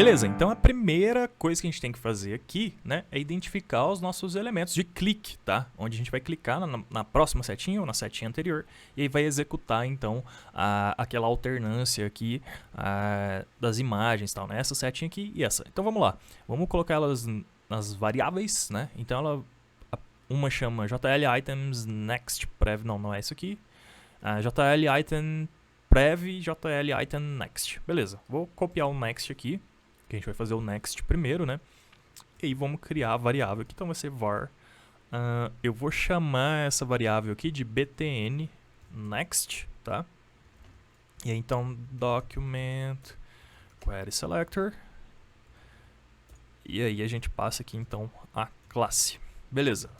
Beleza, então a primeira coisa que a gente tem que fazer aqui, né, é identificar os nossos elementos de clique, tá? Onde a gente vai clicar na próxima setinha ou na setinha anterior e aí vai executar, então, aquela alternância aqui das imagens, tal, né? Essa setinha aqui e essa. Então vamos lá, vamos colocar elas nas variáveis, né? Então uma chama JL_items next prev, não é isso aqui. JL_item prev JL_item next. Beleza, vou copiar o next aqui, que a gente vai fazer o next primeiro, né? E aí vamos criar a variável aqui, então vai ser var. Eu vou chamar essa variável aqui de btn next, tá? E aí então document query selector. E aí a gente passa aqui então a classe. Beleza,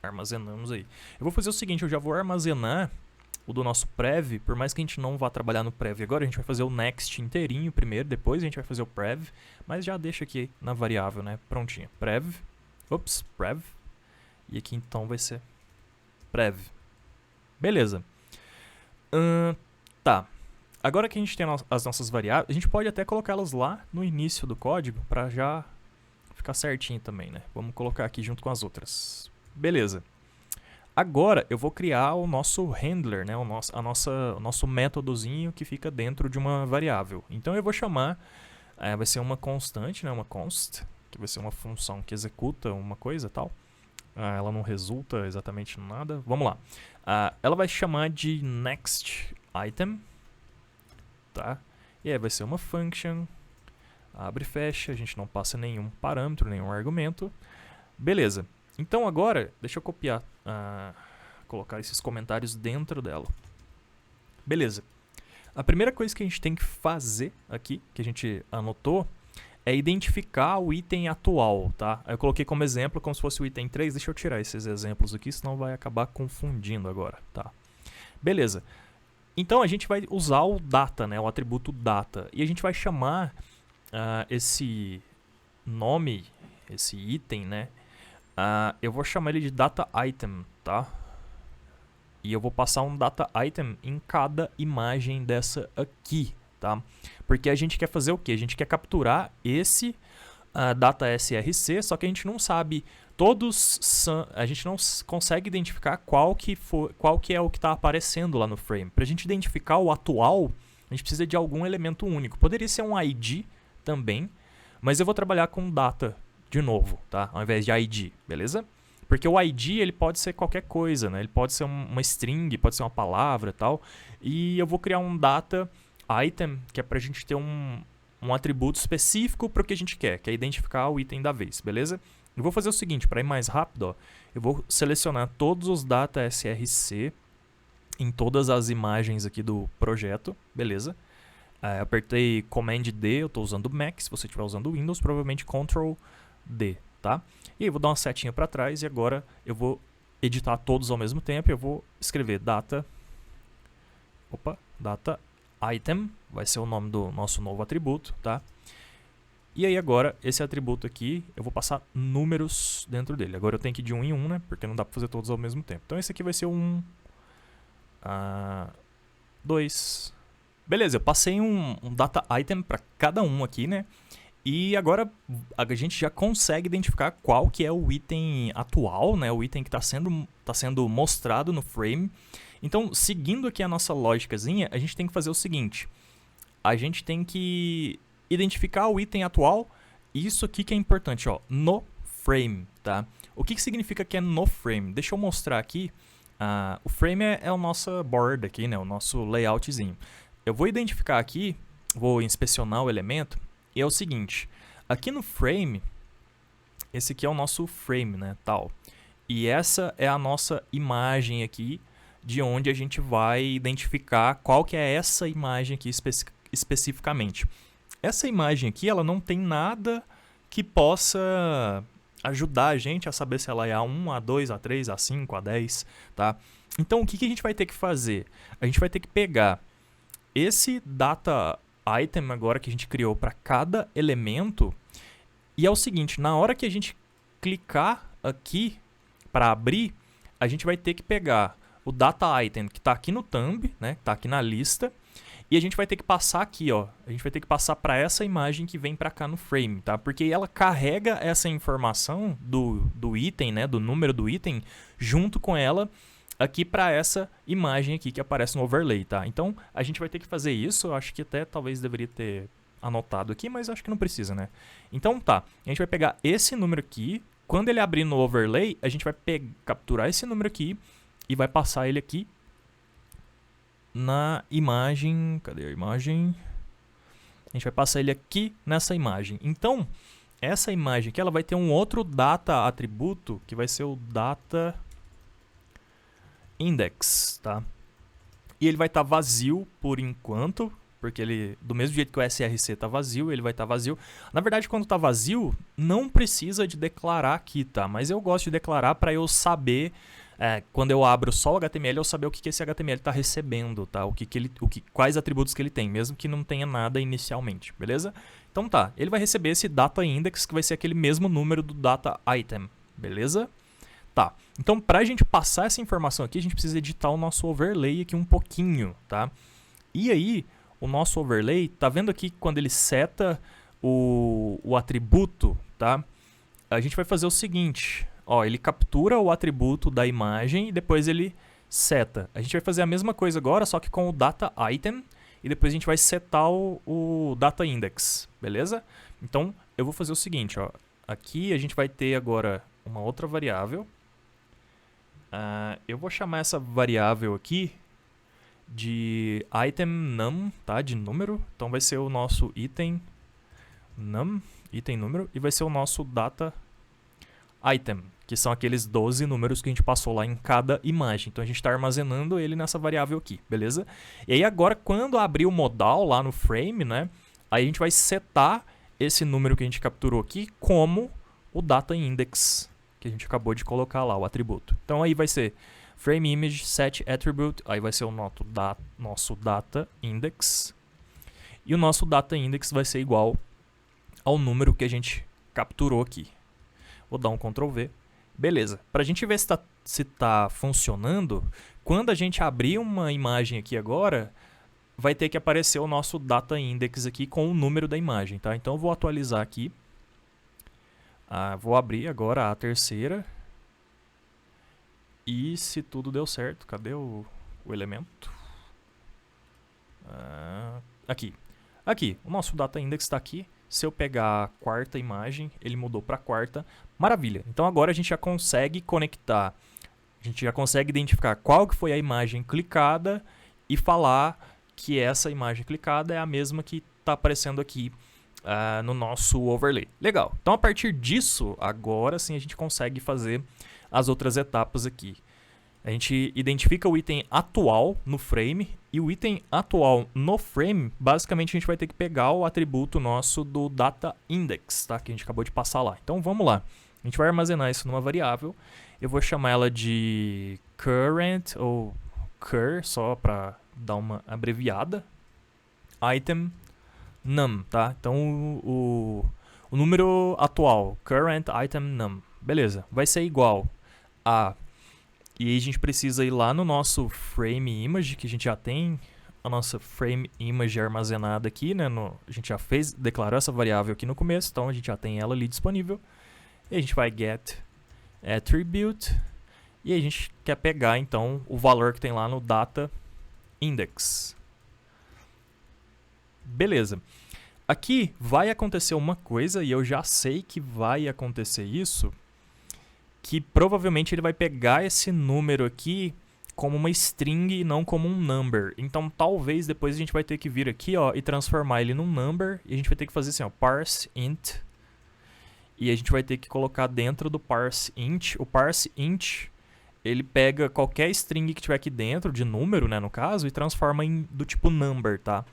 armazenamos aí. Eu vou fazer o seguinte, eu já vou armazenar o do nosso prev, por mais que a gente não vá trabalhar no prev agora, a gente vai fazer o next inteirinho primeiro, depois a gente vai fazer o prev, mas já deixa aqui na variável, né, prontinha. Prev, e aqui então vai ser prev. Beleza. Tá, agora que a gente tem as nossas variáveis, a gente pode até colocá-las lá no início do código, para já ficar certinho também, né. Vamos colocar aqui junto com as outras. Beleza. Agora eu vou criar o nosso handler, né, o nosso métodozinho que fica dentro de uma variável. Então eu vou chamar, vai ser uma constante, né, uma const, que vai ser uma função que executa uma coisa e tal. Ela não resulta exatamente nada. Vamos lá. Ela vai chamar de next item, tá? E aí vai ser uma function, abre e fecha, a gente não passa nenhum parâmetro, nenhum argumento. Beleza. Então agora, deixa eu copiar, colocar esses comentários dentro dela. Beleza. A primeira coisa que a gente tem que fazer aqui, que a gente anotou, é identificar o item atual, tá? Eu coloquei como exemplo, como se fosse o item 3. Deixa eu tirar esses exemplos aqui, senão vai acabar confundindo agora, tá? Beleza. Então a gente vai usar o data, né? O atributo data. E a gente vai chamar esse nome, esse item, né? Eu vou chamar ele de data item, tá? E eu vou passar um data item em cada imagem dessa aqui, tá? Porque a gente quer fazer o quê? A gente quer capturar esse data src, só que a gente não sabe a gente não consegue identificar qual que é o que está aparecendo lá no frame. Para a gente identificar o atual, a gente precisa de algum elemento único. Poderia ser um ID também, mas eu vou trabalhar com data de novo, tá? Ao invés de ID, beleza? Porque o ID ele pode ser qualquer coisa, né? Ele pode ser uma string, pode ser uma palavra e tal. E eu vou criar um data item, que é pra gente ter um atributo específico para o que a gente quer, que é identificar o item da vez, beleza? Eu vou fazer o seguinte, para ir mais rápido, ó, eu vou selecionar todos os data src em todas as imagens aqui do projeto, beleza? Apertei Command D, eu estou usando Mac, se você estiver usando Windows, provavelmente Ctrl D, tá? E aí eu vou dar uma setinha para trás e agora eu vou editar todos ao mesmo tempo. Eu vou escrever data item, vai ser o nome do nosso novo atributo, tá? E aí agora esse atributo aqui, eu vou passar números dentro dele. Agora eu tenho que ir de 1 em 1, né? Porque não dá para fazer todos ao mesmo tempo. Então esse aqui vai ser 1, 2. Beleza, eu passei um data item para cada um aqui, né? E agora a gente já consegue identificar qual que é o item atual, né? O item que está sendo mostrado no frame. Então, seguindo aqui a nossa lógicazinha, a gente tem que fazer o seguinte. A gente tem que identificar o item atual. Isso aqui que é importante, ó, no frame, tá? O que significa que é no frame? Deixa eu mostrar aqui. O frame é a nossa board aqui, né? O nosso layoutzinho. Eu vou identificar aqui, vou inspecionar o elemento. E é o seguinte, aqui no frame, esse aqui é o nosso frame, né, tal. E essa é a nossa imagem aqui, de onde a gente vai identificar qual que é essa imagem aqui especificamente. Essa imagem aqui, ela não tem nada que possa ajudar a gente a saber se ela é A1, A2, A3, A5, A10, tá? Então, o que a gente vai ter que fazer? A gente vai ter que pegar esse data item agora que a gente criou para cada elemento, e é o seguinte, na hora que a gente clicar aqui para abrir, a gente vai ter que pegar o data item que está aqui no thumb, né, que está aqui na lista, E a gente vai ter que passar aqui, ó. A gente vai ter que passar para essa imagem que vem para cá no frame, tá? Porque ela carrega essa informação do item, né? Do número do item, junto com ela aqui para essa imagem aqui que aparece no overlay, tá? Então, a gente vai ter que fazer isso. Eu acho que até talvez deveria ter anotado aqui, mas acho que não precisa, né? Então, tá. A gente vai pegar esse número aqui. Quando ele abrir no overlay, a gente vai capturar esse número aqui e vai passar ele aqui na imagem. Cadê a imagem? A gente vai passar ele aqui nessa imagem. Então, essa imagem aqui ela vai ter um outro data atributo que vai ser o data index, tá? E ele vai estar vazio por enquanto, porque ele, do mesmo jeito que o src está vazio, ele vai estar vazio. Na verdade, quando está vazio, não precisa de declarar aqui, tá? Mas eu gosto de declarar para eu saber, quando eu abro só o HTML, eu saber o que esse HTML está recebendo, tá? Quais atributos que ele tem, mesmo que não tenha nada inicialmente, beleza? Então tá, ele vai receber esse data index, que vai ser aquele mesmo número do data item, beleza? Tá, então para a gente passar essa informação aqui, a gente precisa editar o nosso overlay aqui um pouquinho, tá? E aí, o nosso overlay, tá vendo aqui quando ele seta o atributo, tá? A gente vai fazer o seguinte, ó, ele captura o atributo da imagem e depois ele seta. A gente vai fazer a mesma coisa agora, só que com o data item, e depois a gente vai setar o data index, beleza? Então, eu vou fazer o seguinte, ó, aqui a gente vai ter agora uma outra variável. Eu vou chamar essa variável aqui de item num, tá? De número. Então vai ser o nosso item num, item número, e vai ser o nosso data item, que são aqueles 12 números que a gente passou lá em cada imagem. Então a gente está armazenando ele nessa variável aqui, beleza? E aí agora, quando abrir o modal lá no frame, né? Aí a gente vai setar esse número que a gente capturou aqui como o data index, que a gente acabou de colocar lá, o atributo. Então aí vai ser frame image set attribute, aí vai ser o nosso data index, e o nosso data index vai ser igual ao número que a gente capturou aqui. Vou dar um Ctrl V. Beleza. Para a gente ver se tá funcionando, quando a gente abrir uma imagem aqui agora, vai ter que aparecer o nosso data index aqui com o número da imagem, tá? Então eu vou atualizar aqui. Vou abrir agora a terceira. E se tudo deu certo, cadê o elemento? Aqui, o nosso data index está aqui. Se eu pegar a quarta imagem, ele mudou para a quarta. Maravilha. Então agora a gente já consegue conectar, a gente já consegue identificar qual que foi a imagem clicada e falar que essa imagem clicada é a mesma que está aparecendo aqui no nosso overlay. Legal. Então a partir disso, agora sim a gente consegue fazer as outras etapas aqui. A gente identifica o item atual no frame, e o item atual no frame, basicamente a gente vai ter que pegar o atributo nosso do data index, tá? Que a gente acabou de passar lá. Então vamos lá. A gente vai armazenar isso numa variável. Eu vou chamar ela de current ou cur, só para dar uma abreviada. Item num, tá? Então o número atual, current item num. Beleza, vai ser igual a... E aí a gente precisa ir lá no nosso frame image, que a gente já tem a nossa frame image armazenada aqui, né? A gente já declarou essa variável aqui no começo, então a gente já tem ela ali disponível. E a gente vai get attribute, e a gente quer pegar então o valor que tem lá no data index. Beleza. Aqui vai acontecer uma coisa, e eu já sei que vai acontecer isso, que provavelmente ele vai pegar esse número aqui como uma string e não como um number. Então talvez depois a gente vai ter que vir aqui, ó, e transformar ele num number, e a gente vai ter que fazer assim, ó, parse int, e a gente vai ter que colocar dentro do parse int. O parse int, ele pega qualquer string que tiver aqui dentro, de número, né, no caso, e transforma em do tipo number, tá?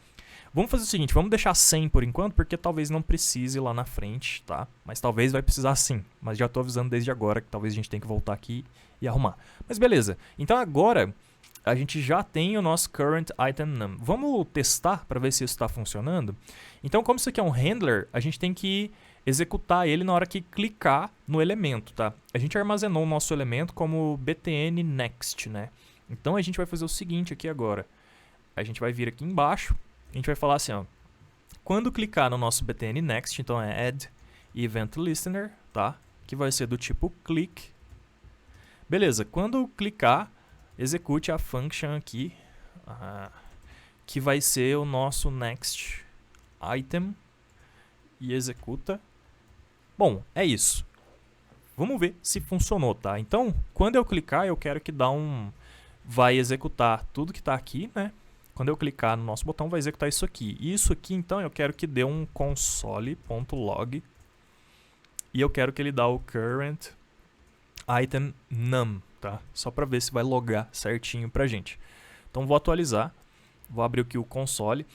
Vamos fazer o seguinte, vamos deixar 100 por enquanto, porque talvez não precise lá na frente, tá? Mas talvez vai precisar sim, mas já estou avisando desde agora que talvez a gente tenha que voltar aqui e arrumar. Mas beleza, então agora a gente já tem o nosso current item num. Vamos testar para ver se isso está funcionando? Então, como isso aqui é um handler, a gente tem que executar ele na hora que clicar no elemento, tá? A gente armazenou o nosso elemento como btn next, né? Então a gente vai fazer o seguinte aqui agora. a gente vai vir aqui embaixo, a gente vai falar assim, ó, quando clicar no nosso btn next, então é add event listener, tá? Que vai ser do tipo click. Beleza, quando clicar, execute a function aqui, que vai ser o nosso next item, e executa. Bom, é isso. Vamos ver se funcionou, tá? Então, quando eu clicar, eu quero que vai executar tudo que está aqui, né? Quando eu clicar no nosso botão, vai executar isso aqui. E isso aqui, então, eu quero que dê um console.log. E eu quero que ele dê o current item num, tá? Só para ver se vai logar certinho pra gente. Então, vou atualizar. Vou abrir aqui o console.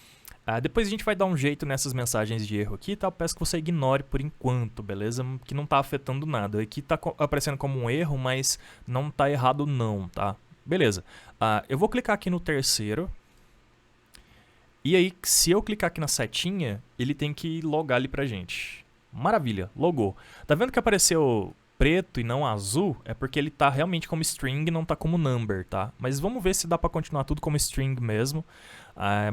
Depois a gente vai dar um jeito nessas mensagens de erro aqui, tá? Eu peço que você ignore por enquanto, beleza? Que não tá afetando nada. Aqui tá aparecendo como um erro, mas não tá errado não, tá? Beleza. Eu vou clicar aqui no terceiro. E aí, se eu clicar aqui na setinha, ele tem que logar ali pra gente. Maravilha, logou. Tá vendo que apareceu preto e não azul? É porque ele tá realmente como string e não tá como number, tá? Mas vamos ver se dá pra continuar tudo como string mesmo.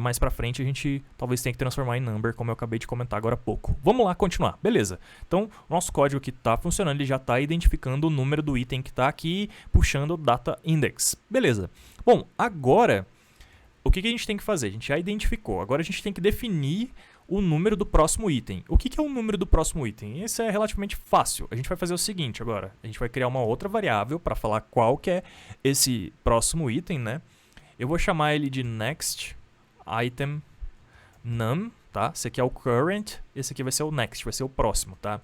Mais pra frente a gente talvez tenha que transformar em number, como eu acabei de comentar agora há pouco. Vamos lá continuar, beleza. Então, nosso código aqui tá funcionando, ele já tá identificando o número do item que tá aqui, puxando o data index. Beleza. Bom, agora, o que a gente tem que fazer? A gente já identificou, agora a gente tem que definir o número do próximo item. O que é o número do próximo item? Isso é relativamente fácil. A gente vai fazer o seguinte agora, a gente vai criar uma outra variável para falar qual que é esse próximo item, né? Eu vou chamar ele de next item num, tá? Esse aqui é o current, esse aqui vai ser o next, vai ser o próximo, tá?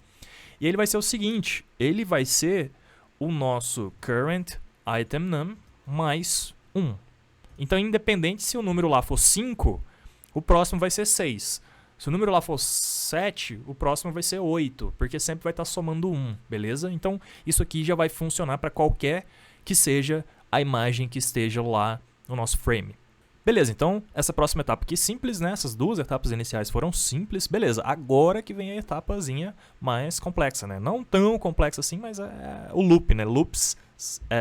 E ele vai ser o seguinte, ele vai ser o nosso current item num mais 1. Então, independente se o número lá for 5, o próximo vai ser 6. Se o número lá for 7, o próximo vai ser 8, porque sempre vai estar somando 1, beleza? Então, isso aqui já vai funcionar para qualquer que seja a imagem que esteja lá no nosso frame. Beleza, então essa próxima etapa aqui simples, né? Essas duas etapas iniciais foram simples. Beleza, agora que vem a etapazinha mais complexa, né? Não tão complexa assim, mas é o loop, né? Loops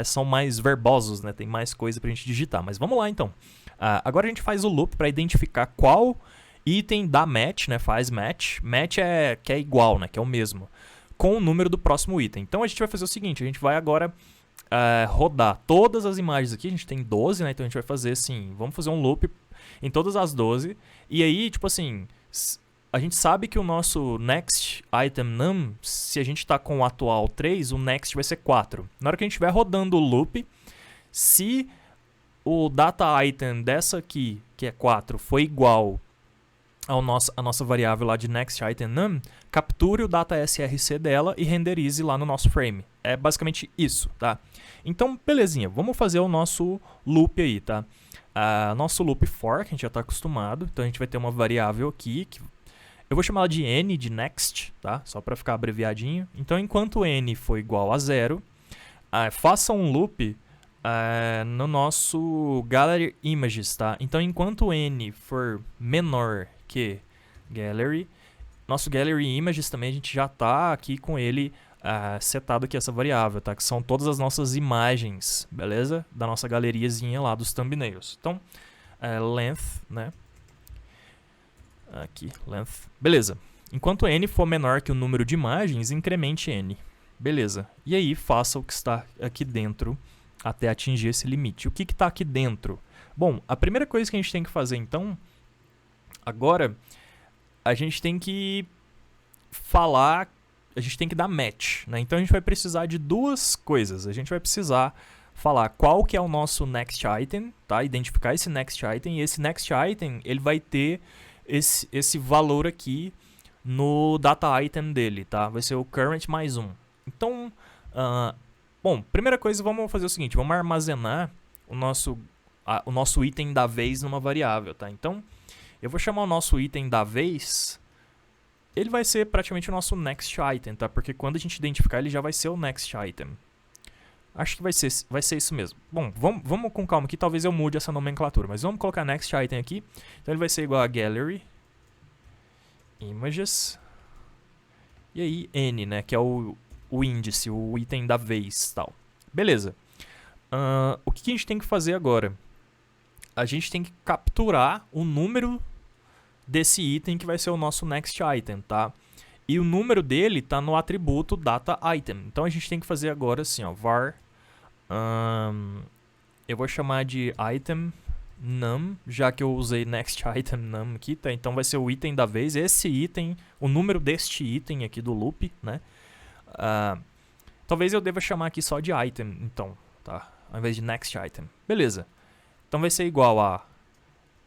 são mais verbosos, né? Tem mais coisa pra gente digitar. Mas vamos lá então. Agora a gente faz o loop para identificar qual item dá match, né? Faz match. Match que é igual, né? Que é o mesmo. Com o número do próximo item. Então a gente vai fazer o seguinte, a gente vai agora rodar todas as imagens aqui, a gente tem 12, né? Então a gente vai fazer assim, vamos fazer um loop em todas as 12. E aí, tipo assim, a gente sabe que o nosso next item num, se a gente está com o atual 3, o next vai ser 4. Na hora que a gente estiver rodando o loop, se o data item dessa aqui, que é 4, foi igual a nossa variável lá de next item num, capture o data src dela e renderize lá no nosso frame. É basicamente isso, tá? Então, belezinha, vamos fazer o nosso loop aí, tá? Nosso loop for, que a gente já está acostumado, então a gente vai ter uma variável aqui, que eu vou chamar ela de n, de next, tá? Só para ficar abreviadinho. Então, enquanto n for igual a 0, faça um loop no nosso gallery images, tá? Então, enquanto n for menor que gallery, nosso gallery images também a gente já está aqui com ele setado aqui essa variável, tá? Que são todas as nossas imagens, beleza? Da nossa galeriazinha lá dos thumbnails. Então, length, né? Aqui, length. Beleza. Enquanto n for menor que o número de imagens, incremente n. Beleza. E aí, faça o que está aqui dentro até atingir esse limite. O que está aqui dentro? Bom, a primeira coisa que a gente tem que fazer, então, agora, a gente tem que falar, a gente tem que dar match, né? Então, a gente vai precisar de duas coisas. A gente vai precisar falar qual que é o nosso next item, tá? Identificar esse next item, e esse next item, ele vai ter esse valor aqui no data item dele, tá? Vai ser o current mais 1. Então, bom, primeira coisa, vamos fazer o seguinte, vamos armazenar o nosso item da vez numa variável, tá? Então, eu vou chamar o nosso item da vez, ele vai ser praticamente o nosso next item, tá? Porque quando a gente identificar, ele já vai ser o next item. Acho que vai ser isso mesmo. Bom, vamos com calma aqui, talvez eu mude essa nomenclatura, mas vamos colocar next item aqui. Então ele vai ser igual a gallery images e aí n, né, que é o índice, o item da vez, tal. Beleza. O que a gente tem que fazer agora? A gente tem que capturar o número desse item que vai ser o nosso next item, tá? E o número dele está no atributo data item. Então a gente tem que fazer agora assim, ó, var, eu vou chamar de item num, já que eu usei next item num aqui, tá? Então vai ser o item da vez, esse item, o número deste item aqui do loop, né? Talvez eu deva chamar aqui só de item, então, tá? Ao invés de next item. Beleza. Então vai ser igual a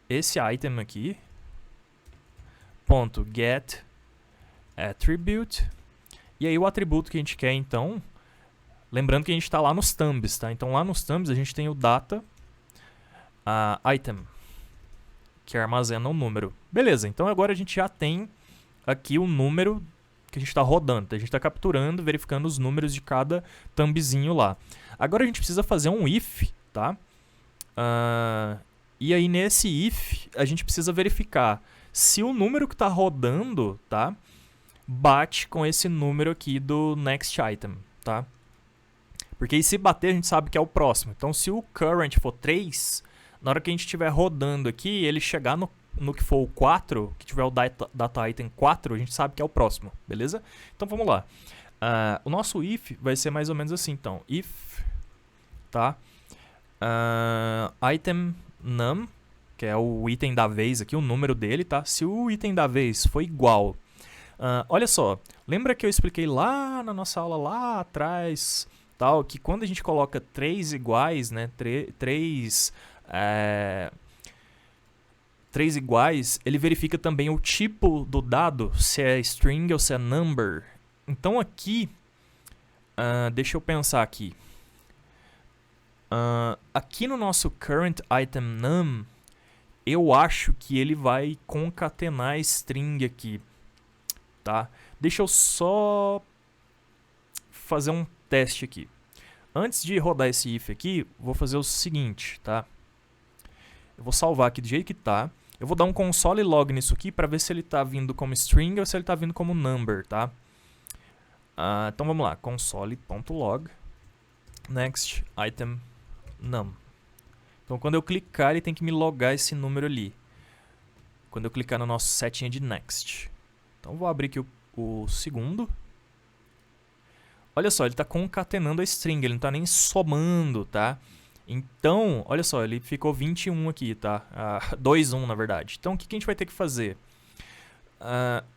esse item aqui, ponto get attribute, e aí o atributo que a gente quer, então, lembrando que a gente está lá nos thumbs, tá? Então lá nos thumbs a gente tem o data item, que armazena um número. Beleza, então agora a gente já tem aqui o número que a gente está rodando, tá? A gente está capturando, verificando os números de cada thumbzinho lá. Agora a gente precisa fazer um if, tá? E aí nesse if a gente precisa verificar se o número que está rodando, tá, bate com esse número aqui do next item, tá? Porque aí se bater a gente sabe que é o próximo. Então se o current for 3, na hora que a gente estiver rodando aqui, ele chegar no que for o 4, que tiver o data item 4, a gente sabe que é o próximo, beleza? Então vamos lá. O nosso if vai ser mais ou menos assim, então. If, tá? Item num, que é o item da vez aqui, o número dele, tá? Se o item da vez for igual... olha só, lembra que eu expliquei lá na nossa aula lá atrás, tal, que quando a gente coloca 3 iguais, né, 3 iguais, ele verifica também o tipo do dado, se é string ou se é number. Então aqui, deixa eu pensar aqui. Aqui no nosso current item num, eu acho que ele vai concatenar string aqui, tá? Deixa eu só fazer um teste aqui. Antes de rodar esse if aqui, vou fazer o seguinte, tá? Eu vou salvar aqui do jeito que tá. Eu vou dar um console log nisso aqui para ver se ele está vindo como string ou se ele está vindo como number, tá? Então vamos lá, console.log next item num. Então quando eu clicar, ele tem que me logar esse número ali. Quando eu clicar no nosso setinha de next. Então vou abrir aqui o segundo. Olha só, ele está concatenando a string, ele não está nem somando, tá? Então, olha só, ele ficou 21 aqui, tá? 21 na verdade. Então o que a gente vai ter que fazer?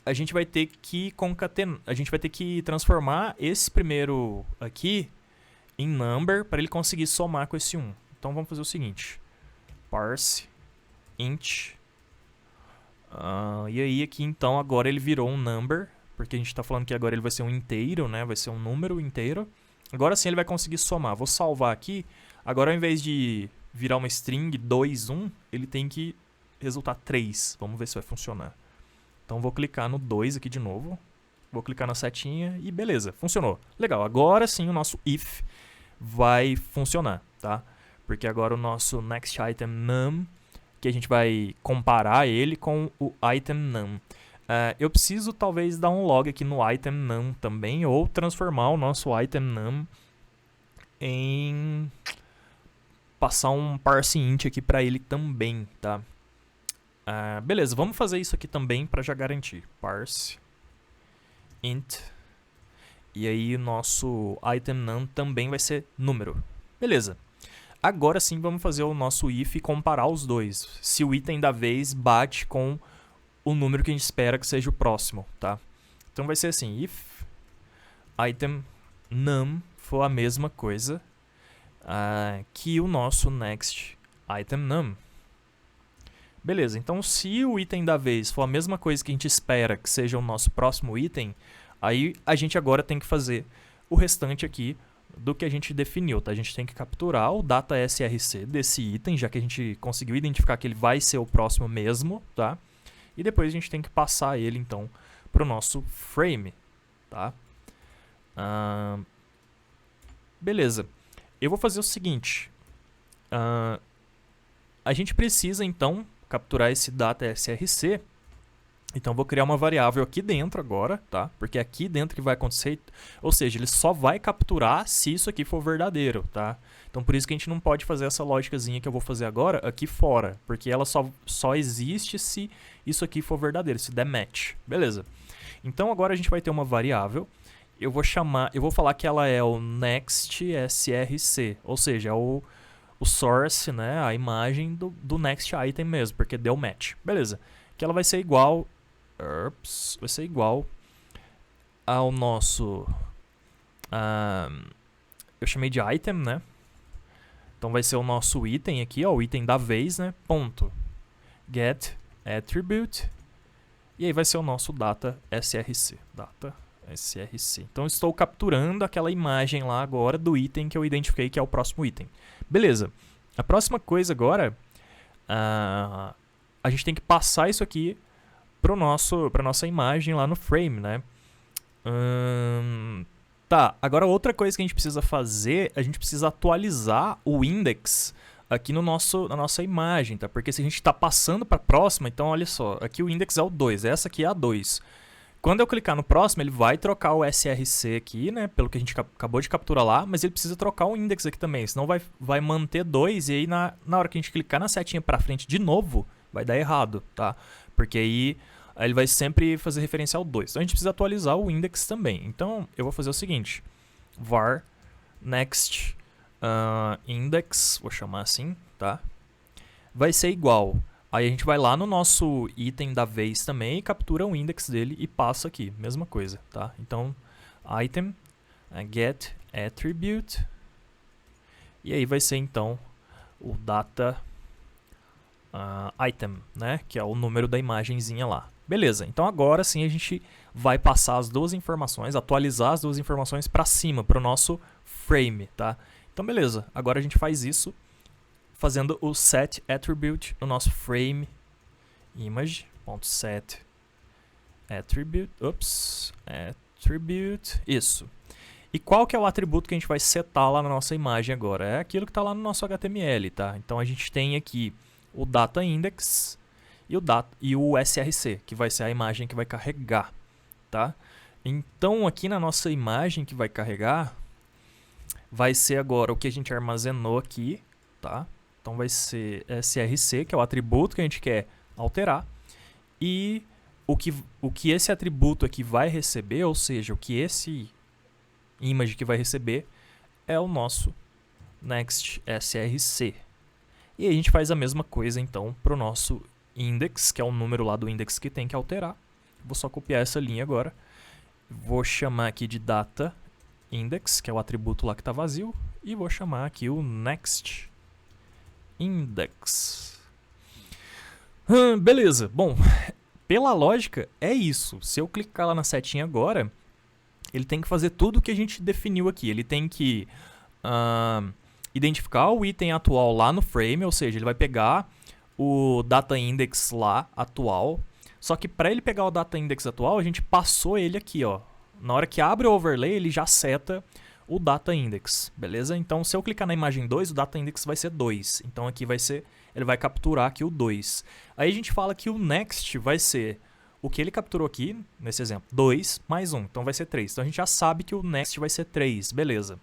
A gente vai ter que concatenar, a gente vai ter que transformar esse primeiro aqui em number para ele conseguir somar com esse 1. Então vamos fazer o seguinte: parse int. E aí aqui então agora ele virou um number, porque a gente está falando que agora ele vai ser um inteiro, né? Vai ser um número inteiro. Agora sim ele vai conseguir somar. Vou salvar aqui. Agora ao invés de virar uma string 2, 1, ele tem que resultar 3. Vamos ver se vai funcionar. Então vou clicar no 2 aqui de novo. Vou clicar na setinha e beleza, funcionou. Legal, agora sim o nosso if vai funcionar, tá? Porque agora o nosso next item num, que a gente vai comparar ele com o item num. Eu preciso talvez dar um log aqui no item num também, ou transformar o nosso item num em... passar um parse int aqui para ele também, tá? Beleza, vamos fazer isso aqui também para já garantir. Parse int. E aí o nosso item num também vai ser número. Beleza. Agora sim vamos fazer o nosso if e comparar os dois. Se o item da vez bate com o número que a gente espera que seja o próximo, tá? Então vai ser assim, if item num for a mesma coisa que o nosso next item num. Beleza, então se o item da vez for a mesma coisa que a gente espera que seja o nosso próximo item, aí a gente agora tem que fazer o restante aqui do que a gente definiu, tá? A gente tem que capturar o data src desse item, já que a gente conseguiu identificar que ele vai ser o próximo mesmo, tá? E depois a gente tem que passar ele, então, para o nosso frame, tá? Beleza. Eu vou fazer o seguinte. A gente precisa, então, capturar esse data src Então, eu vou criar uma variável aqui dentro agora, tá? Porque é aqui dentro que vai acontecer, ou seja, ele só vai capturar se isso aqui for verdadeiro, tá? Então, por isso que a gente não pode fazer essa lógicazinha que eu vou fazer agora aqui fora, porque ela só existe se isso aqui for verdadeiro, se der match. Beleza. Então, agora a gente vai ter uma variável, eu vou falar que ela é o next src, ou seja, é o source, né, a imagem do next item mesmo, porque deu match. Beleza. Que ela vai ser igual ao nosso eu chamei de item, né? Então vai ser o nosso item aqui, ó, o item da vez, né? Ponto get attribute, e aí vai ser o nosso data src, Então estou capturando aquela imagem lá agora do item que eu identifiquei que é o próximo item. Beleza. A próxima coisa agora, a gente tem que passar isso aqui para nossa imagem lá no frame, né? Tá, agora outra coisa que a gente precisa fazer, a gente precisa atualizar o index aqui na nossa imagem, tá? Porque se a gente está passando para a próxima, então olha só, aqui o index é o 2, essa aqui é a 2. Quando eu clicar no próximo, ele vai trocar o src aqui, né? Pelo que a gente acabou de capturar lá, mas ele precisa trocar o index aqui também, senão vai manter 2 e aí na hora que a gente clicar na setinha para frente de novo, vai dar errado, tá? Porque aí ele vai sempre fazer referência ao 2. Então a gente precisa atualizar o index também. Então eu vou fazer o seguinte, var next index, vou chamar assim, tá? Vai ser igual. Aí a gente vai lá no nosso item da vez também e captura o index dele e passa aqui, mesma coisa, tá? Então item get attribute, e aí vai ser então o data item, né? Que é o número da imagenzinha lá. Beleza, então agora sim a gente vai passar as duas informações, atualizar as duas informações para cima, para o nosso frame, tá? Então beleza, agora a gente faz isso fazendo o set attribute no nosso frame image.set attribute, attribute, isso. E qual que é o atributo que a gente vai setar lá na nossa imagem agora? É aquilo que está lá no nosso HTML, tá? Então a gente tem aqui o data index e o src, que vai ser a imagem que vai carregar, tá? Então aqui na nossa imagem que vai carregar, vai ser agora o que a gente armazenou aqui, tá? Então vai ser src, que é o atributo que a gente quer alterar, e o que esse atributo aqui vai receber, ou seja, o que esse image que vai receber é o nosso next src. E aí a gente faz a mesma coisa então para o nosso index, que é o número lá do index que tem que alterar. Vou só copiar essa linha agora. Vou chamar aqui de data index, que é o atributo lá que está vazio, e vou chamar aqui o next index. Beleza, bom, pela lógica é isso. Se eu clicar lá na setinha agora, ele tem que fazer tudo o que a gente definiu aqui. Ele tem que identificar o item atual lá no frame, ou seja, ele vai pegar o data index lá atual. Só que para ele pegar o data index atual, a gente passou ele aqui, ó. Na hora que abre o overlay, ele já seta o data index, beleza? Então, se eu clicar na imagem 2, o data index vai ser 2. Então, aqui vai ser, ele vai capturar aqui o 2. Aí a gente fala que o next vai ser o que ele capturou aqui, nesse exemplo, 2 mais 1. Então, vai ser 3. Então, a gente já sabe que o next vai ser 3, beleza?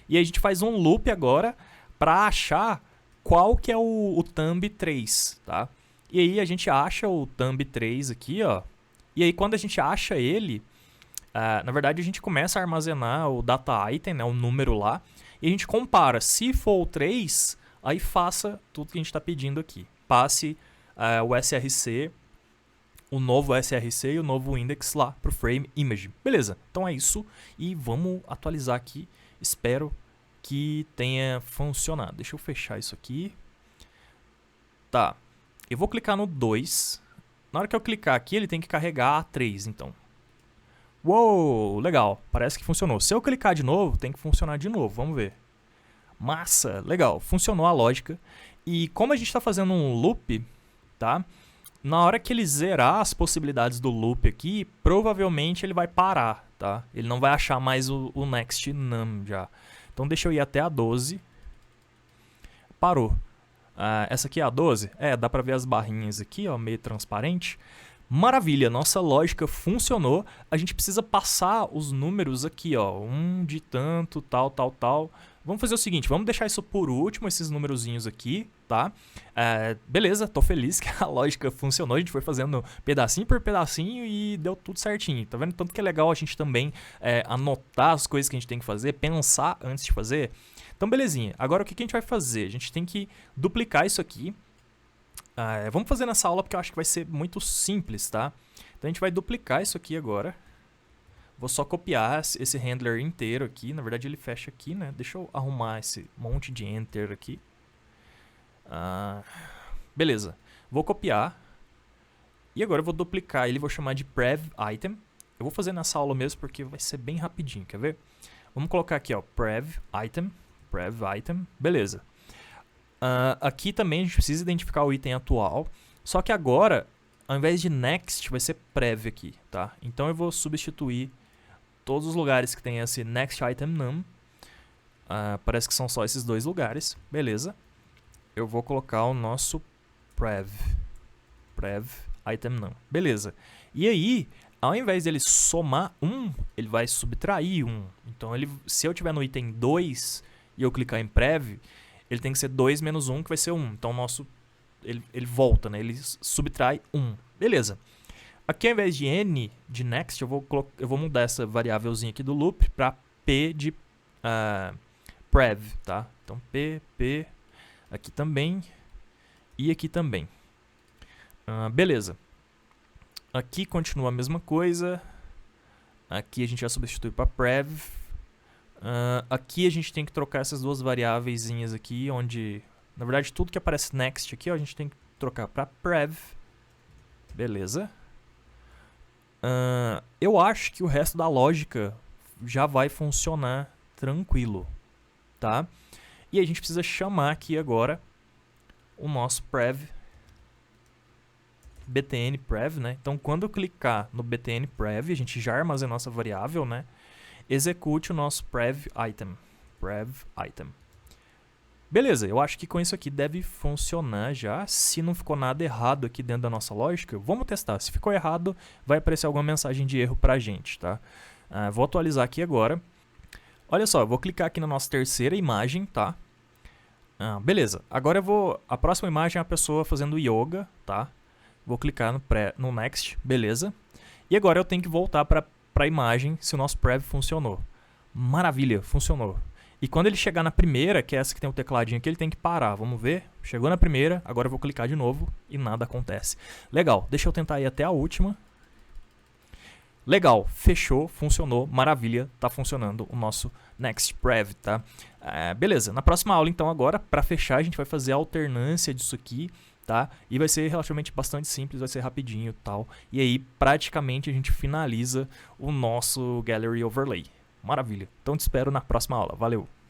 E aí a gente faz um loop agora para achar qual que é o thumb 3, tá? E aí a gente acha o thumb 3 aqui, ó. E aí quando a gente acha ele, na verdade a gente começa a armazenar o data item, né, o número lá, e a gente compara. Se for o 3, aí faça tudo que a gente está pedindo aqui. Passe o src, o novo src e o novo index lá para o frame image. Beleza, então é isso. E vamos atualizar aqui. Espero que tenha funcionado. Deixa eu fechar isso aqui. Tá. Eu vou clicar no 2. Na hora que eu clicar aqui, ele tem que carregar a 3, então. Uou, legal. Parece que funcionou. Se eu clicar de novo, tem que funcionar de novo. Vamos ver. Massa, legal. Funcionou a lógica. E como a gente está fazendo um loop, tá? Na hora que ele zerar as possibilidades do loop aqui, provavelmente ele vai parar, tá? Ele não vai achar mais o next num já. Então deixa eu ir até a 12. Parou. Essa aqui é a 12? Dá pra ver as barrinhas aqui, ó, meio transparente. Maravilha, nossa lógica funcionou. A gente precisa passar os números aqui, ó, de tanto, tal. Vamos fazer o seguinte, vamos deixar isso por último, esses numerozinhos aqui, tá? Beleza, tô feliz que a lógica funcionou, a gente foi fazendo pedacinho por pedacinho e deu tudo certinho, tá vendo? Tanto que é legal a gente também anotar as coisas que a gente tem que fazer, pensar antes de fazer. Então, belezinha. Agora, o que a gente vai fazer? A gente tem que duplicar isso aqui. Vamos fazer nessa aula porque eu acho que vai ser muito simples, tá? Então, a gente vai duplicar isso aqui agora. Vou só copiar esse handler inteiro aqui. Na verdade, ele fecha aqui, né? Deixa eu arrumar esse monte de enter aqui. Beleza. Vou copiar. E agora eu vou duplicar ele. Vou chamar de prev item. Eu vou fazer nessa aula mesmo porque vai ser bem rapidinho. Quer ver? Vamos colocar aqui, ó. Prev item. Prev item. Beleza. Aqui também a gente precisa identificar o item atual. Só que agora, ao invés de next, vai ser prev aqui, tá? Então eu vou substituir todos os lugares que tem esse next item num. Parece que são só esses dois lugares. Beleza. Eu vou colocar o nosso prev item num. Beleza. E aí, ao invés dele somar 1, ele vai subtrair 1. Então, se eu tiver no item 2 e eu clicar em prev, ele tem que ser 2 menos 1, que vai ser 1. Então, ele volta, né? Ele subtrai 1. Beleza. Aqui, ao invés de n de next, eu vou mudar essa variávelzinha aqui do loop para p de prev, tá? Então, p, aqui também e aqui também. Beleza. Aqui continua a mesma coisa. Aqui a gente já substitui para prev. Aqui a gente tem que trocar essas duas variáveiszinhas aqui, onde, na verdade, tudo que aparece next aqui, ó, a gente tem que trocar para prev. Beleza. Eu acho que o resto da lógica já vai funcionar tranquilo, tá? E a gente precisa chamar aqui agora o nosso prev, btn prev, né? Então, quando eu clicar no btn prev, a gente já armazenou essa variável, né? Execute o nosso prev item. Beleza, eu acho que com isso aqui deve funcionar já. Se não ficou nada errado aqui dentro da nossa lógica, vamos testar. Se ficou errado, vai aparecer alguma mensagem de erro pra gente, tá? Vou atualizar aqui agora. Olha só, eu vou clicar aqui na nossa terceira imagem, tá? Beleza, agora a próxima imagem é a pessoa fazendo yoga, tá? Vou clicar no next, beleza. E agora eu tenho que voltar para a imagem se o nosso prev funcionou. Maravilha, funcionou. E quando ele chegar na primeira, que é essa que tem o tecladinho aqui, ele tem que parar. Vamos ver? Chegou na primeira, agora eu vou clicar de novo e nada acontece. Legal, deixa eu tentar ir até a última. Legal, fechou, funcionou, maravilha, tá funcionando o nosso next prev, tá? Beleza, na próxima aula então agora, para fechar, a gente vai fazer a alternância disso aqui, tá? E vai ser relativamente bastante simples, vai ser rapidinho e tal. E aí, praticamente, a gente finaliza o nosso Gallery Overlay. Maravilha. Então te espero na próxima aula. Valeu!